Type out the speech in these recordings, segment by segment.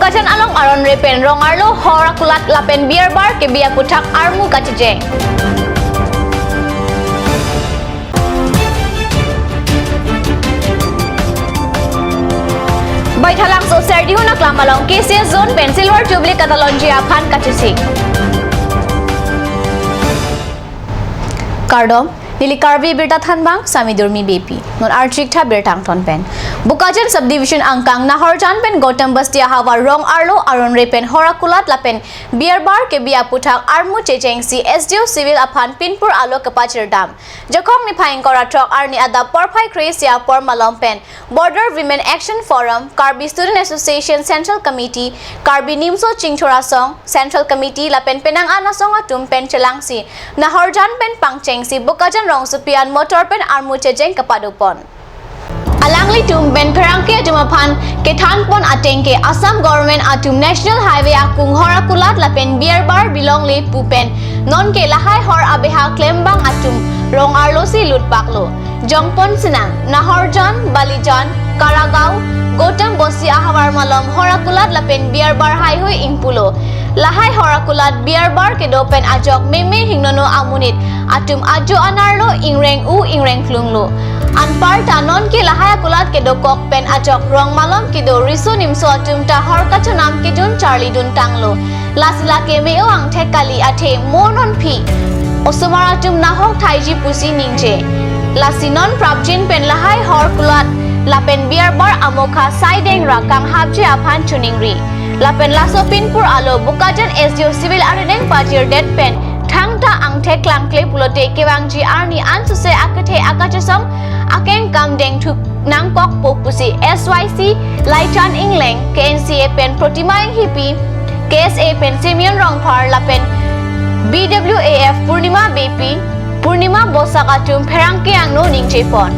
Bukajan along aron repen rongarlo horakulat lapen beer bar ke biak putak armu kacejeng. Baithalang so serdihu nak lambalong KCS zone pen Silver Jubilee Catalonia phan kacisi. Kardom Nili Karbi Birta Thanbang Sami Durmi BP non Archik Tha Birtang Ton Pen Bukajan Subdivision Angkang Nahorjan Pen Gautam Bastia Hawa Rong Arlo Aron Repen Horakulat Lapen Beer Bar ke Bia Putak Armu Checheng si SDO Civil Aphan Pinpur Alo Kapachir Dam Jakong ni Phaing Kora Trok Arni Ada Porphai Kresia Por Malom Pen Border Women Action Forum Karbi Student Association Central Committee Karbi Nimso Chingchora Song Central Committee Lapen Penang Anasong Atum Pen Chelangsi Nahorjan Pen Pangcheng si Bukajan Rong Supian Motor Pen Armu Checheng Kapadupon Alangli tum ben perangke jumapan ke thanpon atengke Assam government atum National Highway akung horakulat lapen beer bar bilong le pupen non ke lahai hor abeha klembang atum rong arlosi lutpaklo jongpon sinang Nahorjan Balijan Karagao Gautam Bosia hawar malom horakulat lapen beer bar hai hui ingpulo lahai horakulat beer bar ke dopen ajok meme hingnono amunit atum ajo anarlo ingreng flunglo Anpar tanon ke lahaya kulat ke dokok pen ajok rong malom ke do riso nimso atum ta hor kachonam ke jun Charlie dun tanglo lasila ke meo ang thekali athe monon phi osumara tum nahok thaiji pusi ningje lasinon prabjin pen lahai hor kulat lapen beer bar amokha saideng rakang habje aphan chuningri lapen lasopinpur alo bukajan SDO Civil Areneng Pajir dead pen thangta angthe klangkle pulote kewangji arni ansuse akathe akachasam akeng kamdeng thuk nangkok popusi SYC Laitan Ingleng KNCA pen Protimaing Hipi KSA pen Simeon Rongphar lapen BWAF Purnima BP Purnima Bosakatum Pherangke angno ningchepon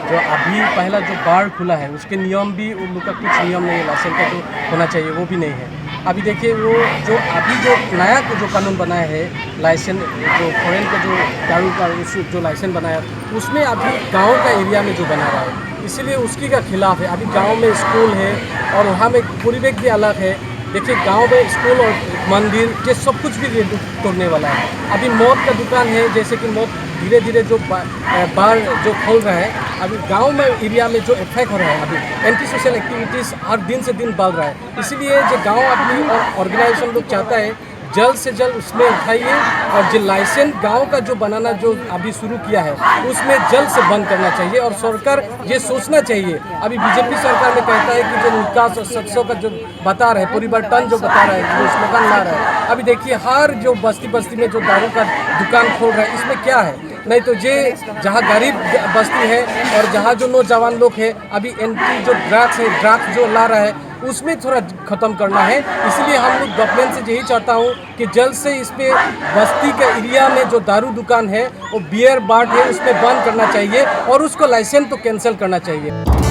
जो अभी पहला जो बार खुला है उसके नियम भी उन लोग का कुछ नियम नहीं है लाइसेंस का जो होना चाहिए वो भी नहीं है अभी देखिए वो जो अभी जो नया जो कानून बनाया है लाइसेंस जो फॉरेन का जो दारू का जो लाइसेंस बनाया उसमें अभी गांव का एरिया में जो बना रहा है इसीलिए उसकी का खिलाफ है अभी गांव में स्कूल है और वहाँ में परिवेश भी अलग है देखिए गांव में स्कूल और मंदिर ये सब कुछ भी तोड़ने वाला है अभी मौत का दुकान है जैसे कि मौत धीरे धीरे जो बार जो खोल रहा है अभी गांव में एरिया में जो इफेक्ट हो रहा है अभी एंटी सोशल एक्टिविटीज़ हर दिन से दिन बढ़ रहा है इसीलिए जो गांव आदमी और ऑर्गेनाइजेशन लोग चाहता है जल्द से जल्द उसमें उठाइए और जो लाइसेंस गांव का जो बनाना जो अभी शुरू किया है उसमें जल्द से बंद करना चाहिए और सरकार ये सोचना चाहिए अभी बीजेपी सरकार में कहता है कि जो विकास और सत्सों का जो बता रहा है परिवर्तन जो बता रहा है जो स्लोगन ला रहा है अभी देखिए हर जो बस्ती में जो दारू का दुकान खोल रहा है इसमें क्या है नहीं तो ये जहाँ गरीब बस्ती है और जहाँ जो नौजवान लोग हैं अभी एंटी जो ड्रग्स जो ला रहा है उसमें थोड़ा ख़त्म करना है इसलिए हम लोग गवर्नमेंट से यही चाहता हूँ कि जल्द से इस पे बस्ती के एरिया में जो दारू दुकान है वो बियर बार है उसमें बंद करना चाहिए और उसको लाइसेंस तो कैंसिल करना चाहिए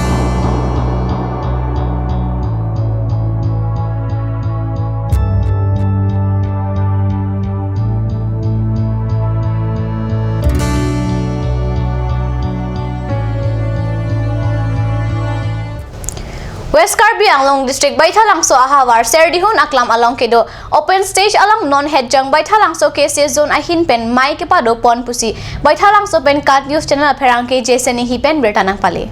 West Karbi Anglong District Baithalang so ahawar serdihun aklam along kedo open stage along non headjang Baithalang so KCS zone ahin pen mai ke pado pon pusi Baithalang so pen kat news channel pherang ke jeseni hi pen bertanang pale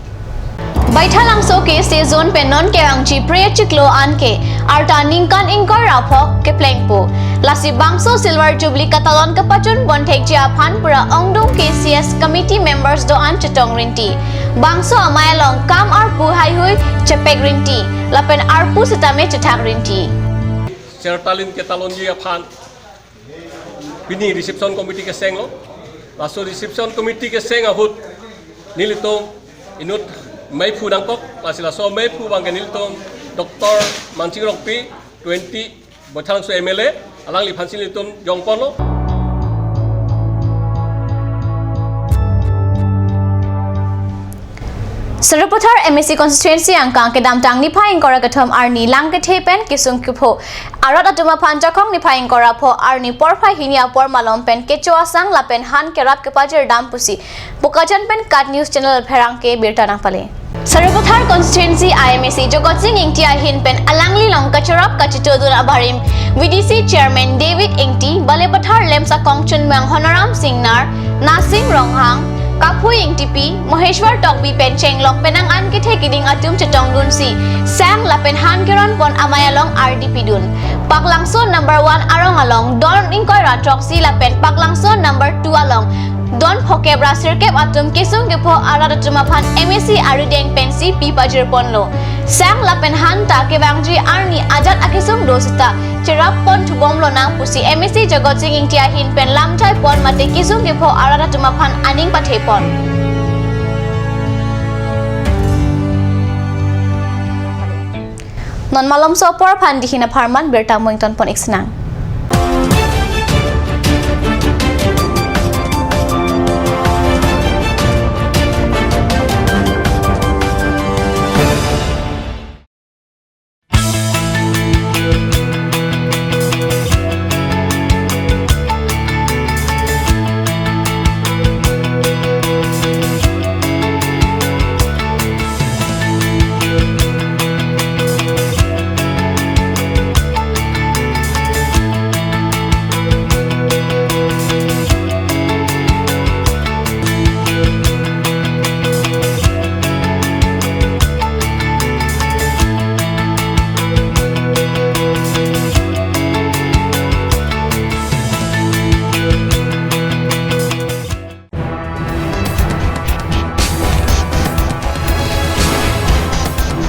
Baithalang so KCS zone pen non kewangchi prayer chiklo anke arta ningkan ingkor raphok ke plengpo lasi bangso Silver Jubilee Catalan kapachun bonthek ja phan pura ongdong KCS committee members do an chetong rinti bangso amayalong kam arpu hai hui chepek rinti lapen arpu setame chetak rinti Sertalin Catalonia phan bini reception committee ke senglo laso reception committee ke seng ahut nilitong inut mai phu dangkok lasila so mai phu bang nilitong Dr. Mancing Rokpi 20 Baithalang so MLA alang li phansin litum jongpon lo Saraputhar MSC constituency angkang kedam tang nipaing kora kathom arni langkathe pen kisung kupho arat atuma panjakong nipaing kora pho arni porphai hinia por malom pen kechoa sang lapen han kerap kepajer dam pusi bukajan pen kat news channel pherang ke birta nang pale Saraputhar constituency IMSC jogot sing ingtia hin pen alangli long kacharap kachitodun abarim VDC chairman David Ingti Balepathar lemsa kongchun mang Honoram Singnar Nasing Ronghang Kaphui Ingtipi, Maheshwar Tokbi Pencheng Lok Penang An Kithe Kiding Atum Chetong Dun Si, Sang Lapen Hankeron Pon Amayalong RDP Dun. Paklangso number 1 Arong Along, Don Inkoy Ratrok Si Lapen Paklangso number 2 Along, Don Pokebra Sirkep Atum Kisung Kipo Aradatumaphan MSC Arideng Pensi Pi Pajir Ponlo. Sang Lapen Hanta Kebangji Arni Ajat Akisung Dosita, Cherap Pon Tubomlo Nang Pusi MSC Jagot Sing Ingtia Hin Pen Lamchai Pon Mate Kisung Kipo Aradatumaphan Aning Pathe Pon. Non malom sopor pandihina Parman Berta Moington Pon Iksenang.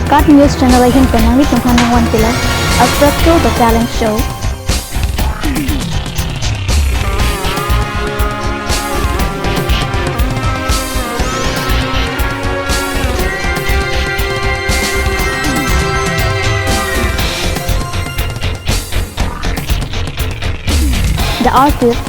Kat News Channel ay hinpanang itong hanang pila as Pretro the Talent Show. The Artist,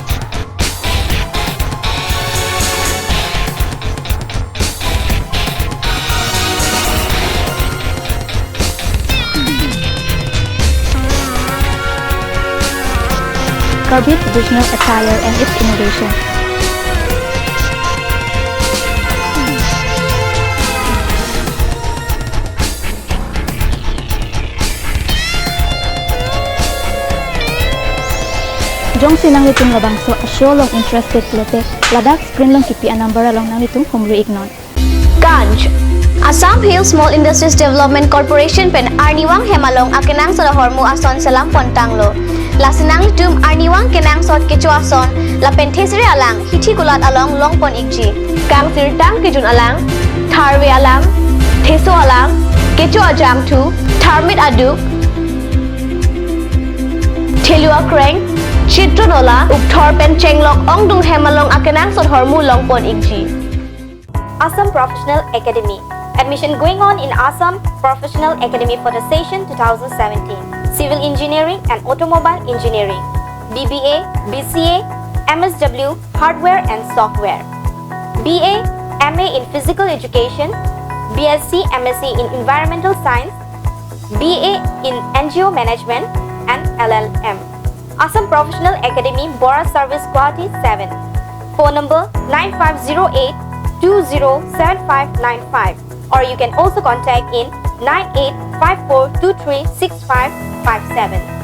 Garbage traditional attire and its innovation. Jong sinang itong labangso asyo long interested plete ladak screen long kipi number along nang itong humri ignon. Ganj Assam Hill Small Industries Development Corporation pen Arniwang Hemalong akinang sa hormu ason salam pontanglo. Lasinang tum Arniwang kenang sot kecuason la penthesri alang hithi gulat along longpon ikji kang sirtang kijun alang tharwe alang theso alang kecu ajam thu tharmit aduk thelua kreng chitronola ukthor pen chenglok ongdung hemalong akenang sot hormu longpon ikji. Assam Professional Academy. Admission going on in Assam Professional Academy for the session 2017. Civil Engineering and Automobile Engineering, BBA, BCA, MSW, Hardware and Software, BA, MA in Physical Education, BSc, MSc in Environmental Science, BA in NGO Management and LLM. Assam Professional Academy, Bora Service Guwahati 7. Phone number 9508 207595 or you can also contact in 9854236557.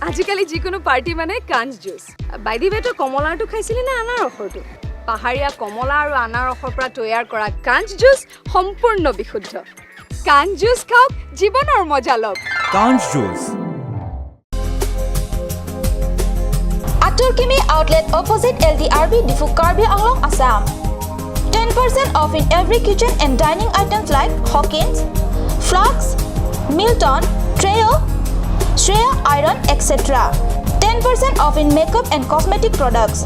আজিকালি যিকোনো পাৰ্টি মানে কাঞ্জ জুচ বাইদি বেটো কমলাটো খাইছিলি না আনাৰসৰটো পাহাৰীয়া কমলা আৰু আনাৰসৰ পৰা তৈয়াৰ কৰা কাঞ্জ জুচ সম্পূৰ্ণ বিশুদ্ধ কাঞ্জ জুচ খাওক জীৱনৰ মজা লওক কাঞ্জ juice Atur Kimi outlet opposite LDRB Difu Karbi Anglong Assam. 10% off in every kitchen and dining items like Hawkins, Flux, Milton, Treo, Shreya Iron, etc. 10% off in makeup and cosmetic products.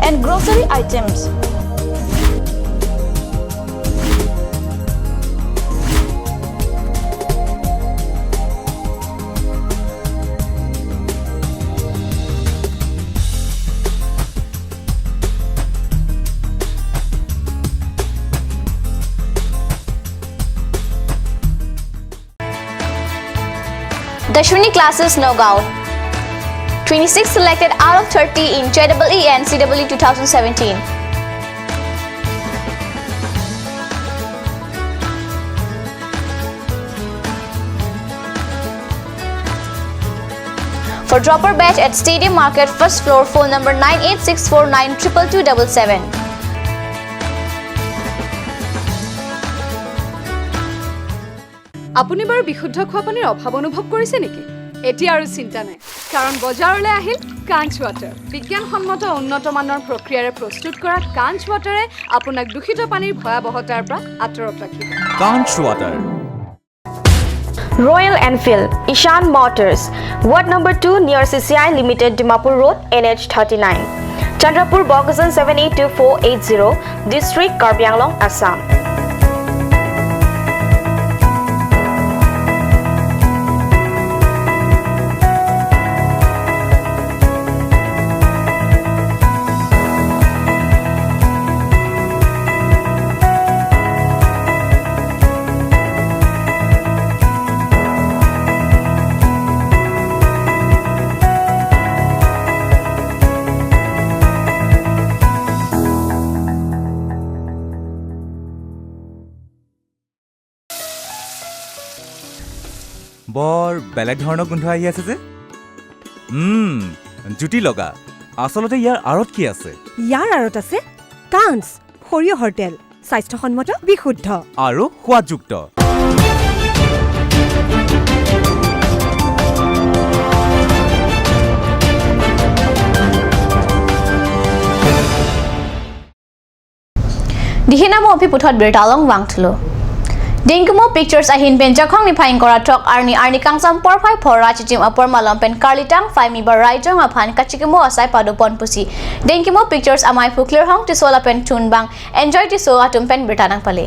And grocery items. Tashwini classes Nagaon. 26 selected out of 30 in JEE and CEE 2017. For dropper batch at Stadium Market, first floor, phone number 9864922277. আপুনি বাৰু বিশুদ্ধ খোৱা পানীৰ অভাৱ অনুভৱ কৰিছে নেকি? এতিয়া আৰু চিন্তা নাই, কাৰণ বজাৰলৈ আহিল কাঞ্চ ৱাটাৰ। বিজ্ঞানসন্মত উন্নত মানৰ প্ৰক্ৰিয়াৰে প্ৰস্তুত কৰা কাঞ্চ ৱাটাৰে আপোনাক দূষিত পানীৰ ভয়াৱহতাৰ পৰা আঁতৰত ৰাখিব। কাঞ্চ water. Royal Enfield, Ishan Motors, Ward number 2 near CCI Limited, Dimapur Road, NH 39. Chandrapur, Bogazan 782480, District, Karbi Anglong, Assam. বৰ বেলেগ ধৰণৰ গোন্ধ আহি আছে যে জুতি লগা আচলতে ইয়াৰ আঁৰত কি আছে ইয়াৰ আঁৰত আছে কাঞ্চ সৰিয়হৰ তেল স্বাস্থ্যসন্মত বিশুদ্ধ আৰু সোৱাদযুক্ত Dihinamo Piputot Birtalong Wangtlo. Dingkumo pictures ahin ben jakhong ni phaing kora tok arni kangsam porphai phora chichim apor malom pen karlitang faimi barai jong aphan kachikimo asai padu pon pusi dingkumo pictures amai phukler hong ti sola pen chunbang enjoy ti so atum pen birtanang pale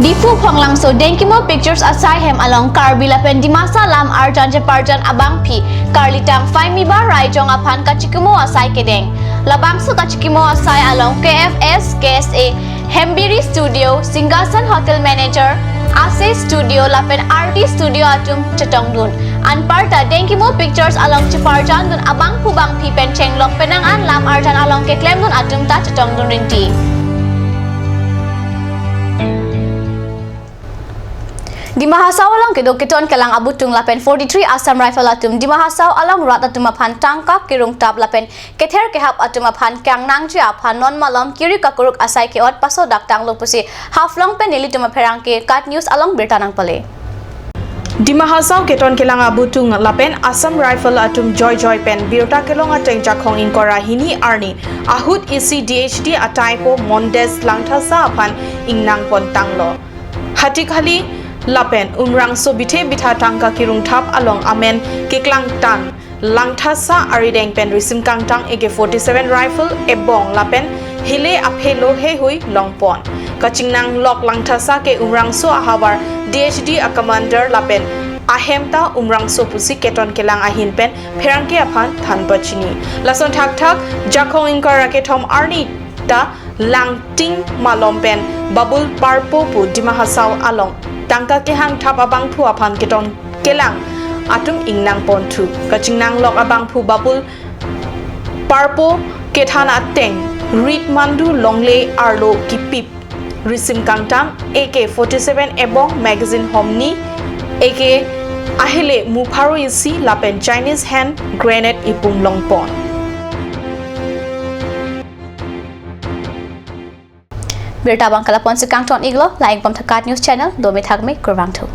Dipu phonglang so dengkimo pictures asai hem along karbila pen dimasa lam arjan je parjan abang phi karlitang faimi barai jong aphan kachikimo asai kedeng labang su kachikimo asai along KFS KSA Hembiri Studio, Singasan Hotel Manager, Ase Studio, Lapen RT Studio atum Chetongdun. Anparta Dengkimo Pictures along Chiparjan dun abang pubang pipen chenglong penangan lam arjan along keklem dun atum ta Chetongdun rinti. Di Mahasau along kedokiton kelang abutung lapen 43 Assam Rifle atum di Mahasau along rat atum aphan tangka kirung tap lapen kether kehap atum aphan kyang nangji aphan non malom kiri kakuruk asai ke ot paso daktang lopusi haflong pen nili tuma perang ke kat news along bertanang pale Di Mahasau keton kelang abutung lapen Assam Rifle atum joy pen birta kelong ateng jakhong in kora hini arni ahut isi DHD atai po mondes langthasa aphan ingnang pon tanglo hatikhali Lapen umrang so bithe bitha tangka kirung thap along amen keklang tan langthasa arideng pen risim kangtang AK47 rifle ebong lapen hile aphelo he hui longpon kachingnang lok langthasa ke umrang so ahabar DHD a commander lapen ahemta umrang so pusi keton kelang ahin pen pherangke aphan thanpachini lason thak jakhong inkar rake thom arni ta langting malom pen babul parpo pu dimahasau along tangka kehang thap abang phu aphan keton kelang atum ingnang ponthu kachingnang lok abang phu babul parpo kethana teng rit mandu longle arlo kipip risim kangtam AK47 ebong magazine homni AK ahile mupharu isi lapen Chinese hand grenade ipum longpon Berta bang kalapon si Kangton Iglo, like bam thakat news channel, do me thagme kurwang thu.